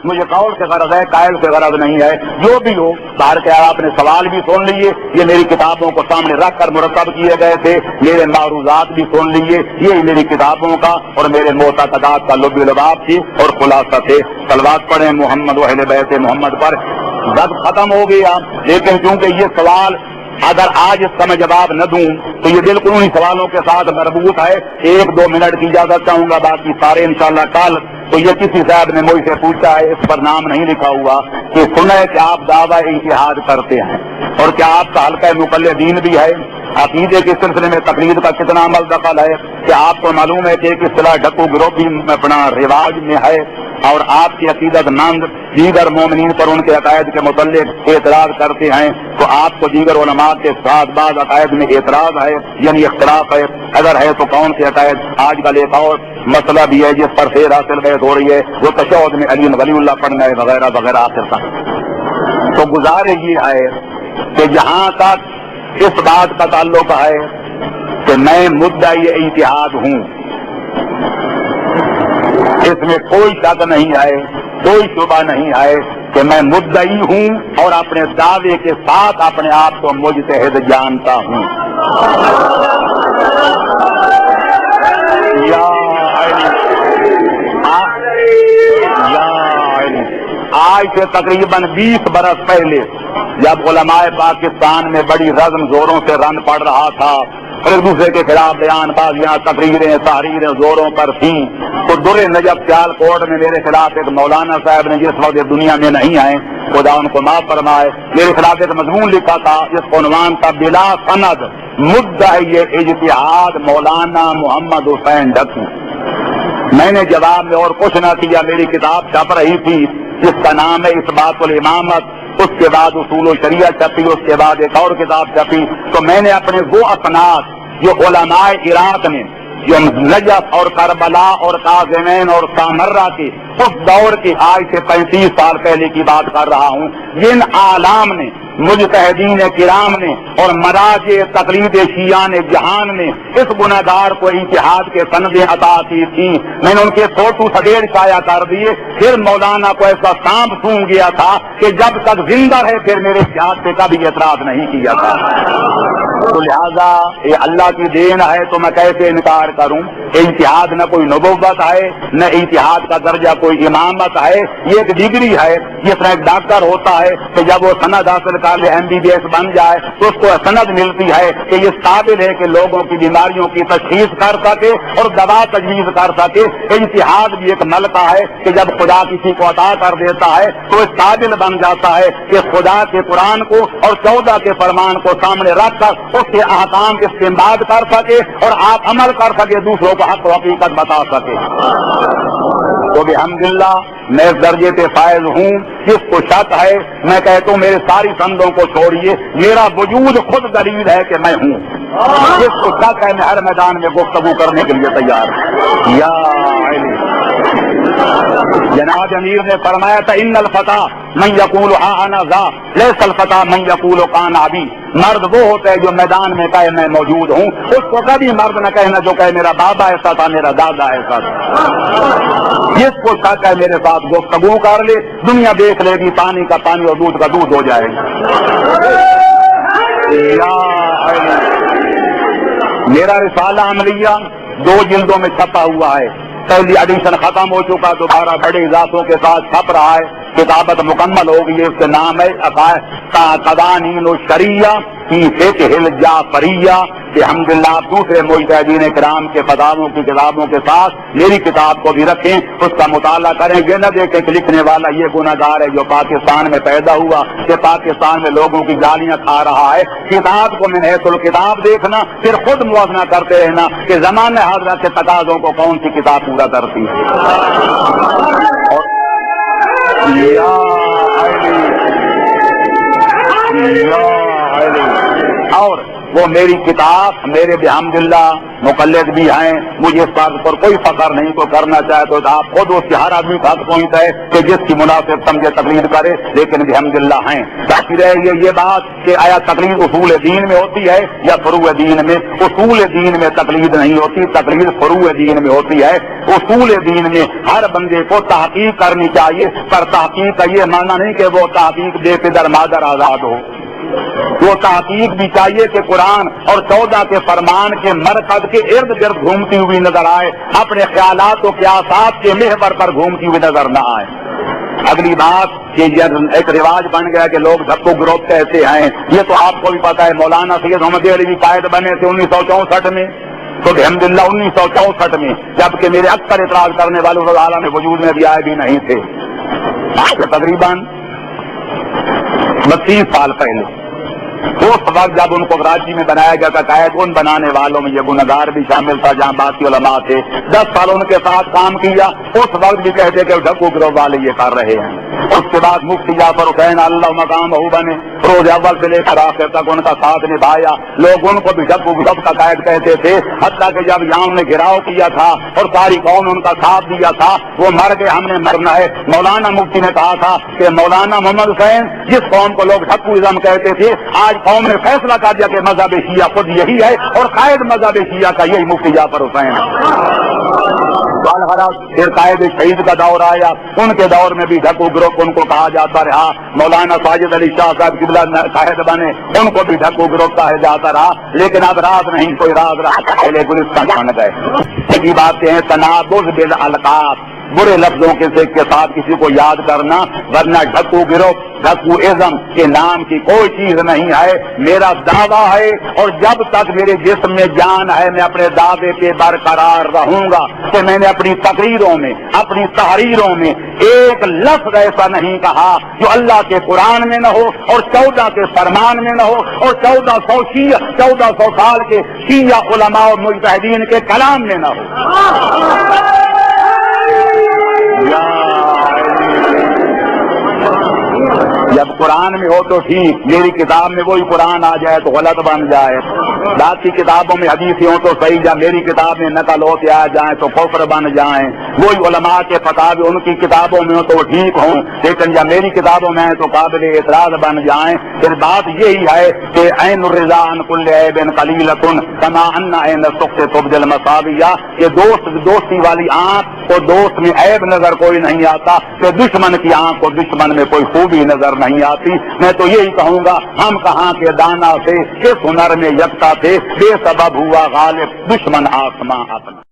مجھے قول سے غرض ہے، قائل سے غرض نہیں ہے۔ جو بھی ہو، باہر کے آپ نے سوال بھی سن لیے، یہ میری کتابوں کو سامنے رکھ کر مرتب کیے گئے تھے، میرے معروضات بھی سن لیے، یہ میری کتابوں کا اور میرے معتقدات کا لب لباب تھی اور خلاصہ تھے۔ صلوات پڑھیں محمد و اہل بیت محمد پر۔ بس ختم ہو گیا، لیکن چونکہ یہ سوال اگر آج اس کا میں جواب نہ دوں تو یہ بالکل انہی سوالوں کے ساتھ مربوط ہے۔ 1-2 منٹ کی اجازت چاہوں گا، باقی سارے انشاءاللہ کل۔ تو یہ کسی صاحب نے مجھ سے پوچھا ہے، اس پر نام نہیں لکھا ہوا، کہ سنا ہے کہ آپ دعویٰ اجتہاد کرتے ہیں اور کیا آپ کا حلقہ مقلدین بھی ہے؟ عقیدے کے سلسلے میں تقلید کا کتنا عمل دخل ہے؟ کیا آپ کو معلوم ہے کہ ایک اصطلاح ڈھکو گروہ بھی اپنا رواج میں ہے اور آپ کی عقیدت مند دیگر مومنین پر ان کے عقائد کے متعلق اعتراض کرتے ہیں، تو آپ کو دیگر علماء کے ساتھ بعض عقائد میں اعتراض ہے یعنی اختلاف ہے؟ اگر ہے تو کون سے عقائد؟ آج کل ایک اور مسئلہ بھی ہے جس پر خیر حاصل بحث ہو رہی ہے، وہ تشہد میں علی ولی اللہ پڑھنا ہے وغیرہ وغیرہ آخر تک۔ تو گزارش یہ ہے کہ جہاں تک اس بات کا تعلق ہے کہ میں مدعی اتحاد ہوں، اس میں کوئی شک نہیں ہے، کوئی شبہ نہیں ہے کہ میں مدعی ہوں اور اپنے دعوے کے ساتھ اپنے آپ کو مجتہد جانتا ہوں۔ آج سے تقریباً 20 برس پہلے جب علماء پاکستان میں بڑی رزم زوروں سے رن پڑ رہا تھا اور ایک دوسرے کے خلاف بیان بازیاں تقریریں تحریریں زوروں پر تھیں، تو در نجف سیال کوٹ میں میرے خلاف ایک مولانا صاحب نے جس وقت دنیا میں نہیں آئے، خدا ان کو معاف فرمائے، میرے خلاف ایک مضمون لکھا تھا جس کو عنوان تھا بلا سند مدعی اجتہاد مولانا محمد حسین ڈھکو۔ میں نے جواب میں اور کچھ نہ کیا، میری کتاب چھپ رہی تھی جس کا نام ہے اثبات الامامت، اس کے بعد اصول و شریعت چھپی، اس کے بعد ایک اور کتاب چھپی۔ تو میں نے اپنے وہ اسناد جو علماء عراق نے، جو نجف اور کربلا اور کاظمین اور سامرہ کے اس دور کی، آج سے 35 سال پہلے کی بات کر رہا ہوں، جن عالم نے، مجتہدین کرام نے اور مراجع تقلید شیعان جہان نے اس گناہگار کو اتحاد کے سندیں عطا کی تھی، میں نے ان کے فوٹو سدیر شائع کر دیے۔ پھر مولانا کو ایسا سانپ سونگ گیا تھا کہ جب تک زندہ ہے پھر میرے اتحاد پہ کبھی اعتراض نہیں کیا تھا۔ تو لہذا یہ اللہ کی دین ہے تو میں کیسے انکار کروں؟ اتحاد نہ کوئی نبوت ہے، نہ اتحاد کا درجہ کوئی امامت ہے، یہ ایک ڈگری ہے۔ جس طرح ایک ڈاکٹر ہوتا ہے کہ جب وہ سند حاصل کر لے MBBS بن جائے تو اس کو سند ملتی ہے کہ یہ قابل ہے کہ لوگوں کی بیماریوں کی تشخیص کر سکے اور دوا تجویز کر سکے۔ اتحاد بھی ایک ملکہ ہے کہ جب خدا کسی کو عطا کر دیتا ہے تو اس قابل بن جاتا ہے کہ خدا کے قرآن کو اور 14 کے فرمان کو سامنے رکھ کر اس کے احکام استنباط کر سکے اور آپ عمل کر سکے، دوسروں کو حق و حقیقت بتا سکے۔ تو بحمدللہ میں اس درجے پہ فائز ہوں۔ جس کو شک ہے میں کہتا ہوں میرے ساری سندوں کو چھوڑیے، میرا وجود خود دلیل ہے کہ میں ہوں۔ جس کو شک ہے میں ہر میدان میں گفتگو کرنے کے لیے تیار ہوں۔ یا جناب امیر نے فرمایا تھا ان الفتح من یقول ہا انا ذا لیس الفتح من یقول کان ابی، مرد وہ ہوتا ہے جو میدان میں کہے میں موجود ہوں، اس کو کبھی مرد نہ کہنا جو کہے میرا بابا ایسا تھا، میرا دادا ایسا تھا۔ جس کو شک ہے میرے ساتھ گفتگو کر لے، دنیا دیکھ لے گی، پانی کا پانی اور دودھ کا دودھ ہو جائے گا۔ میرا رسالہ عملیہ 2 جلدوں میں چھپا ہوا ہے، پہلی ایڈیشن ختم ہو چکا، دوبارہ بڑے اضافوں کے ساتھ چھپ رہا ہے، کتابت مکمل ہو گئی ہے۔ اس کا نام ہے قوانین الشریعہ فی فقہ الجعفریہ، کہ الحمدللہ آپ دوسرے مجتہدین کرام کے فتاووں کی کتابوں کے ساتھ میری کتاب کو بھی رکھیں، اس کا مطالعہ کریں، یہ نہ دیکھیں کہ لکھنے والا یہ گناہگار ہے جو پاکستان میں پیدا ہوا، کہ پاکستان میں لوگوں کی گالیاں کھا رہا ہے۔ کتاب کو من حیث الکتاب دیکھنا، پھر خود موازنہ کرتے رہنا کہ زمانہ حاضرہ کے تقاضوں کو کون سی کتاب پورا کرتی ہے۔ اور وہ میری کتاب میرے بحمدللہ مقلد بھی ہیں، مجھے اس بات پر کوئی فخر نہیں، کو کرنا چاہے تو آپ خود اس کی ہر آدمی کا حق پہنچتا ہے کہ جس کی مناسب سمجھے تقلید کرے، لیکن بحمدللہ ہیں۔ باقی رہے یہ بات کہ آیا تقلید اصول دین میں ہوتی ہے یا فروع دین میں؟ اصول دین میں تقلید نہیں ہوتی، تقلید فروع دین میں ہوتی ہے۔ اصول دین میں ہر بندے کو تحقیق کرنی چاہیے، پر تحقیق کا یہ معنی نہیں کہ وہ تحقیق دے کے در مادر آزاد ہو، وہ تحقیق بھی چاہیے کہ قرآن اور 14 کے فرمان کے مرکز کے ارد گرد گھومتی ہوئی نظر آئے، اپنے خیالات و قیاسات کے محور پر گھومتی ہوئی نظر نہ آئے۔ اگلی بات کہ یہ ایک رواج بن گیا کہ لوگ دھکو گروپ کہتے ہیں، یہ تو آپ کو بھی پتا ہے، مولانا سید محمد علی قائد بنے تھے 1964 میں، تو الحمدللہ 1964 میں، جبکہ میرے اکثر اعتراض کرنے والے اللہ تعالیٰ میں وجود میں بھی آئے بھی نہیں تھے، تقریباً 32 سال پہلے۔ اس وقت جب ان کو کراچی میں بنایا گیا تھا قائد، ان بنانے والوں میں یہ گنہگار بھی شامل تھا جہاں باقی علماء تھے، 10 سال ان کے ساتھ کام کیا، اس وقت بھی کہتے کہ ڈھکو گروہ والے یہ کر رہے ہیں۔ اس کے بعد مفتی جعفر حسین اللہ مقام ہو بنے، روز اول سے لے کر آخر تک ان کا ساتھ نبھایا، لوگ ان کو بھی ڈھکو گروہ کا قائد کہتے تھے، حتیٰ کہ جب یہاں نے گھراؤ کیا تھا اور ساری قوم ان کا ساتھ دیا تھا، وہ مر گئے، ہم نے مرنا ہے۔ مولانا مفتی نے کہا تھا کہ مولانا محمد حسین جس قوم کو لوگ ڈھکوازم کہتے تھے، آج قوم نے فیصلہ کر دیا کہ مذہب شیعہ خود یہی ہے اور قائد مذہب شیعہ کا یہی مفتی جعفر حسین ہے۔ پھر قائد شہید کا دور آیا، ان کے دور میں بھی ڈھکو گروپ ان کو کہا جاتا رہا، مولانا ساجد علی شاہ صاحب قبلہ قائد بنے، ان کو بھی ڈھکو گروپ کہا جاتا رہا، لیکن اب راز نہیں کوئی راز رہا، پہلے گلستان بن گئے۔ یہ باتیں ہیں تنابز بالالقاب، برے لفظوں کے ساتھ کسی کو یاد کرنا، ورنہ ڈھکو گروپ ڈھکو ازم کے نام کی کوئی چیز نہیں ہے۔ میرا دعویٰ ہے اور جب تک میرے جسم میں جان ہے میں اپنے دعوے پہ برقرار رہوں گا کہ میں نے اپنی تقریروں میں اپنی تحریروں میں ایک لفظ ایسا نہیں کہا جو اللہ کے قرآن میں نہ ہو اور 14 کے فرمان میں نہ ہو اور 1400 سال کے شیعہ علماء اور مجتہدین کے کلام میں نہ ہو۔ جب قرآن میں ہو تو ٹھیک، میری کتاب میں وہی قرآن آ جائے تو غلط بن جائے، باقی کتابوں میں حدیث ہوں تو صحیح، جب میری کتاب میں نقل ہوتے آ جائیں تو کفر بن جائیں، وہی علماء کے فتاوی ان کی کتابوں میں ہوں تو وہ ٹھیک ہوں، لیکن جب میری کتابوں میں ہیں تو قابل اعتراض بن جائیں۔ پھر بات یہی ہے کہ عین الرضا عن کل عیب قلیلۃ کما ان عین السخط تبدی المصابیہ، کہ دوستی والی آنکھ کو دوست میں عیب نظر کوئی نہیں آتا، کہ دشمن کی آنکھ کو دشمن میں کوئی خوبی نظر نہیں آتی۔ میں تو یہی کہوں گا ہم کہاں کے دانا تھے، کس ہنر میں یکتا تھے، بے سبب ہوا غالب دشمن آسماں اپنا۔